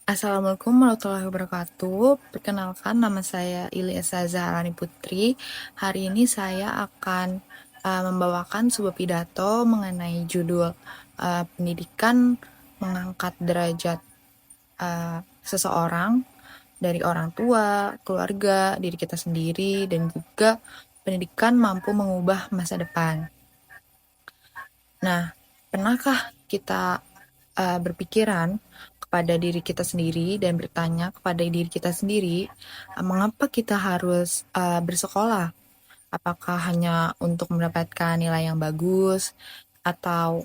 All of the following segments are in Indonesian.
Assalamualaikum warahmatullahi wabarakatuh. Perkenalkan, nama saya Ilyasa Zahrani Putri. Hari ini saya akan membawakan sebuah pidato mengenai judul pendidikan mengangkat derajat seseorang dari orang tua, keluarga, diri kita sendiri, dan juga pendidikan mampu mengubah masa depan. Nah, pernahkah kita berpikiran kepada diri kita sendiri dan bertanya kepada diri kita sendiri, mengapa kita harus bersekolah? Apakah hanya untuk mendapatkan nilai yang bagus atau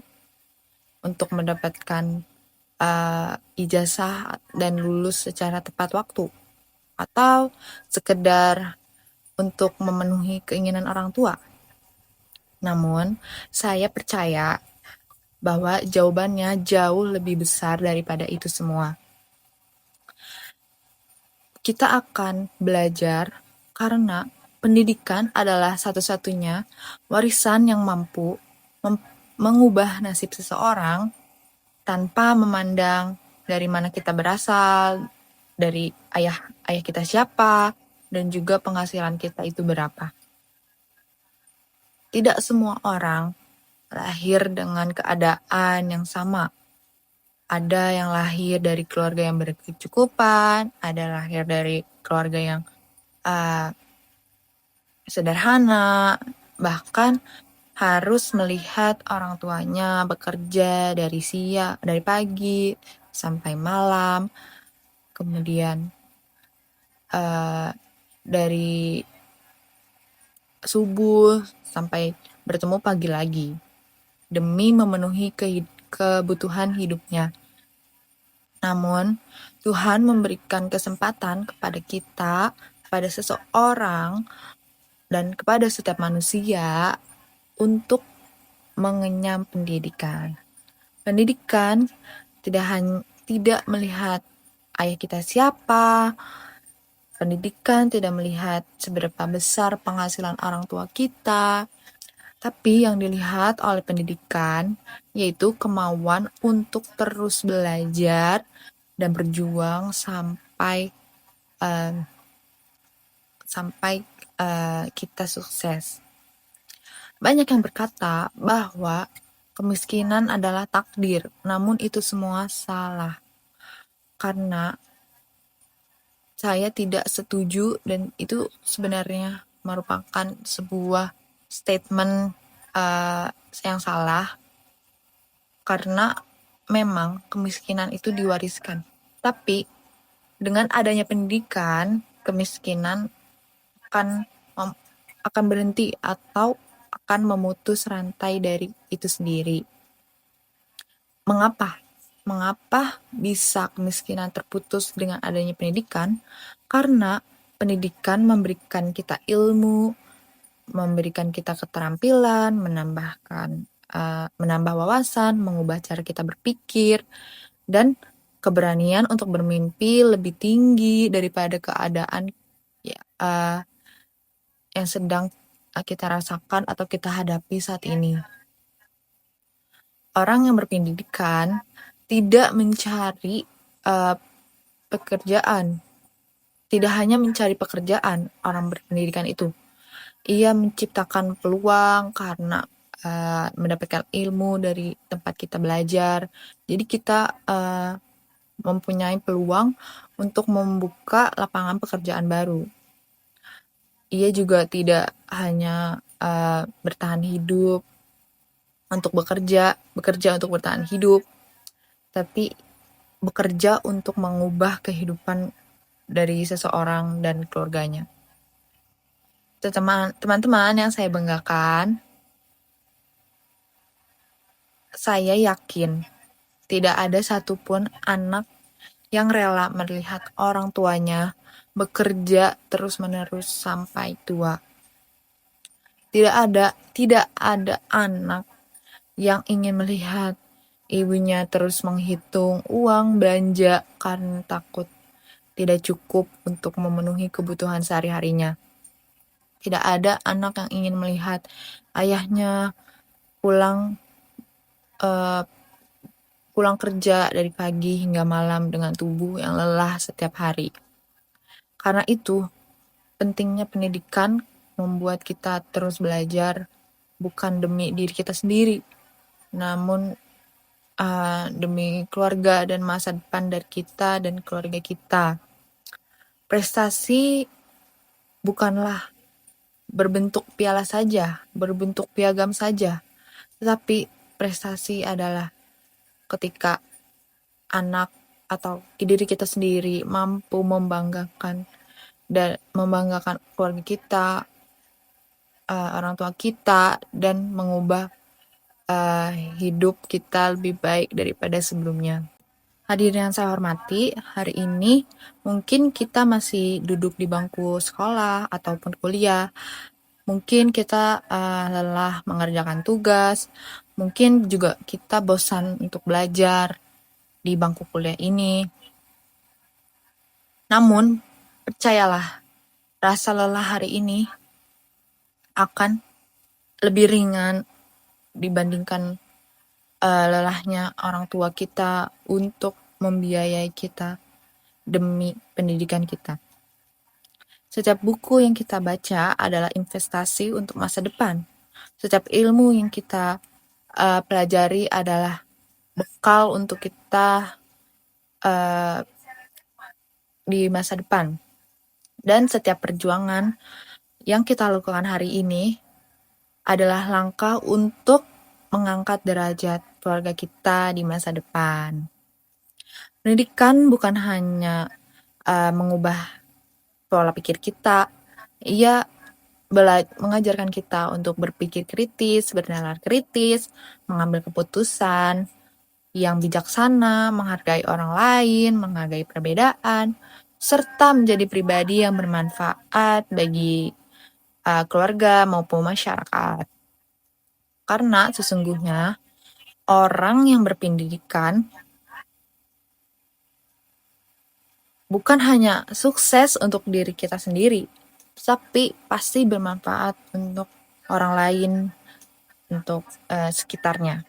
untuk mendapatkan ijazah dan lulus secara tepat waktu, atau sekedar untuk memenuhi keinginan orang tua? Namun, saya percaya bahwa jawabannya jauh lebih besar daripada itu semua. Kita akan belajar karena pendidikan adalah satu-satunya warisan yang mampu mengubah nasib seseorang tanpa memandang dari mana kita berasal, dari ayah kita siapa, dan juga penghasilan kita itu berapa. Tidak semua orang lahir dengan keadaan yang sama. Ada yang lahir dari keluarga yang berkecukupan, ada lahir dari keluarga yang sederhana, bahkan harus melihat orang tuanya bekerja dari pagi sampai malam, kemudian dari subuh sampai bertemu pagi lagi, demi memenuhi kebutuhan hidupnya. Namun, Tuhan memberikan kesempatan kepada kita, kepada seseorang, dan kepada setiap manusia untuk mengenyam pendidikan. Pendidikan tidak melihat ayah kita siapa, pendidikan tidak melihat seberapa besar penghasilan orang tua kita, tapi yang dilihat oleh pendidikan yaitu kemauan untuk terus belajar dan berjuang sampai kita sukses. Banyak yang berkata bahwa kemiskinan adalah takdir, namun itu semua salah. Karena saya tidak setuju, dan itu sebenarnya merupakan sebuah statement yang salah, karena memang kemiskinan itu diwariskan. Tapi dengan adanya pendidikan, kemiskinan akan berhenti atau akan memutus rantai dari itu sendiri. Mengapa bisa kemiskinan terputus dengan adanya pendidikan? Karena pendidikan memberikan kita ilmu, memberikan kita keterampilan, menambah wawasan, mengubah cara kita berpikir, dan keberanian untuk bermimpi lebih tinggi daripada keadaan yang sedang kita rasakan atau kita hadapi saat ini. Orang yang berpendidikan tidak mencari pekerjaan. Tidak hanya mencari pekerjaan orang berpendidikan itu. Ia menciptakan peluang karena mendapatkan ilmu dari tempat kita belajar. Jadi kita mempunyai peluang untuk membuka lapangan pekerjaan baru. Ia juga tidak hanya bertahan hidup untuk bekerja untuk bertahan hidup, tapi bekerja untuk mengubah kehidupan dari seseorang dan keluarganya. Teman-teman yang saya banggakan, saya yakin tidak ada satupun anak yang rela melihat orang tuanya bekerja terus-menerus sampai tua. Tidak ada anak yang ingin melihat ibunya terus menghitung uang belanja karena takut tidak cukup untuk memenuhi kebutuhan sehari-harinya. Tidak ada anak yang ingin melihat ayahnya pulang pulang kerja dari pagi hingga malam dengan tubuh yang lelah setiap hari. Karena itu, pentingnya pendidikan membuat kita terus belajar bukan demi diri kita sendiri, namun demi keluarga dan masa depan dari kita dan keluarga kita. Prestasi bukanlah berbentuk piala saja, berbentuk piagam saja, tetapi prestasi adalah ketika anak atau diri kita sendiri mampu membanggakan dan membanggakan keluarga kita, orang tua kita, dan mengubah hidup kita lebih baik daripada sebelumnya. Hadirin yang saya hormati, hari ini mungkin kita masih duduk di bangku sekolah ataupun kuliah. Mungkin kita lelah mengerjakan tugas, mungkin juga kita bosan untuk belajar di bangku kuliah ini. Namun, percayalah, rasa lelah hari ini akan lebih ringan dibandingkan lelahnya orang tua kita untuk membiayai kita demi pendidikan kita. Setiap buku yang kita baca adalah investasi untuk masa depan. Setiap ilmu yang kita pelajari adalah bekal untuk kita di masa depan. Dan setiap perjuangan yang kita lakukan hari ini adalah langkah untuk mengangkat derajat keluarga kita di masa depan. Pendidikan bukan hanya mengubah pola pikir kita, ia mengajarkan kita untuk berpikir kritis, bernalar kritis, mengambil keputusan yang bijaksana, menghargai orang lain, menghargai perbedaan, serta menjadi pribadi yang bermanfaat bagi keluarga maupun masyarakat. Karena sesungguhnya orang yang berpendidikan bukan hanya sukses untuk diri kita sendiri, tapi pasti bermanfaat untuk orang lain, untuk sekitarnya.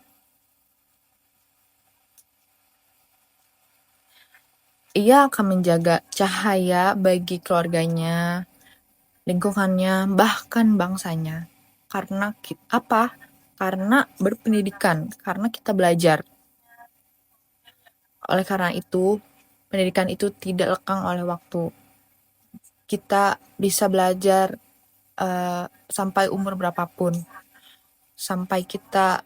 Ia akan menjaga cahaya bagi keluarganya, lingkungannya, bahkan bangsanya. Karena apa? Karena berpendidikan, karena kita belajar. Oleh karena itu, pendidikan itu tidak lekang oleh waktu. Kita bisa belajar sampai umur berapapun, sampai kita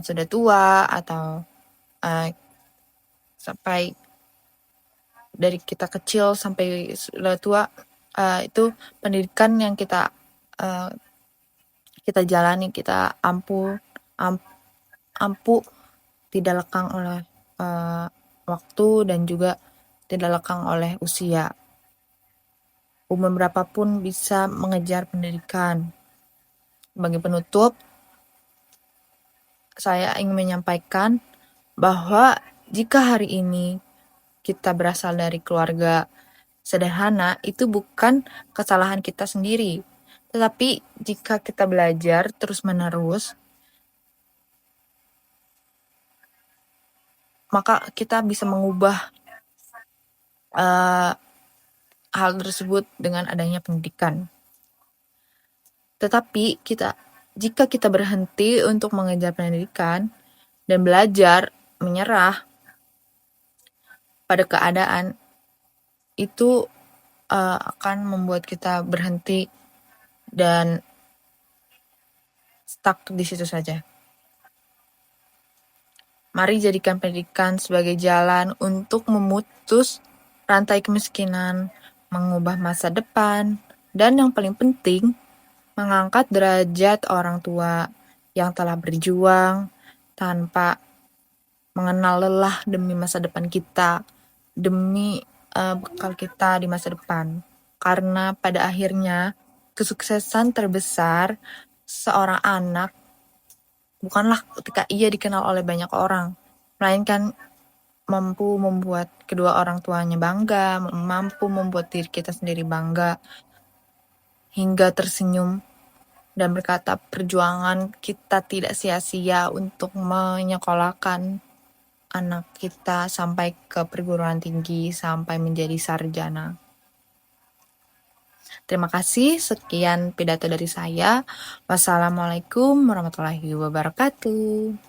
sudah tua atau sampai dari kita kecil sampai sudah tua, itu pendidikan yang kita jalani, kita ampuh tidak lekang oleh waktu dan juga tidak lekang oleh usia. Umur berapapun bisa mengejar pendidikan. Sebagai penutup, saya ingin menyampaikan bahwa jika hari ini kita berasal dari keluarga sederhana, itu bukan kesalahan kita sendiri. Tetapi jika kita belajar terus-menerus, maka kita bisa mengubah hal tersebut dengan adanya pendidikan. Tetapi jika kita berhenti untuk mengejar pendidikan dan belajar menyerah pada keadaan, itu akan membuat kita berhenti dan stuck di situ saja. Mari jadikan pendidikan sebagai jalan untuk memutus rantai kemiskinan, mengubah masa depan, dan yang paling penting, mengangkat derajat orang tua yang telah berjuang tanpa mengenal lelah demi masa depan kita, demi bekal kita di masa depan. Karena pada akhirnya kesuksesan terbesar seorang anak bukanlah ketika ia dikenal oleh banyak orang, melainkan mampu membuat kedua orang tuanya bangga, mampu membuat diri kita sendiri bangga, hingga tersenyum dan berkata perjuangan kita tidak sia-sia untuk menyekolahkan anak kita sampai ke perguruan tinggi, sampai menjadi sarjana. Terima kasih, sekian pidato dari saya. Wassalamualaikum warahmatullahi wabarakatuh.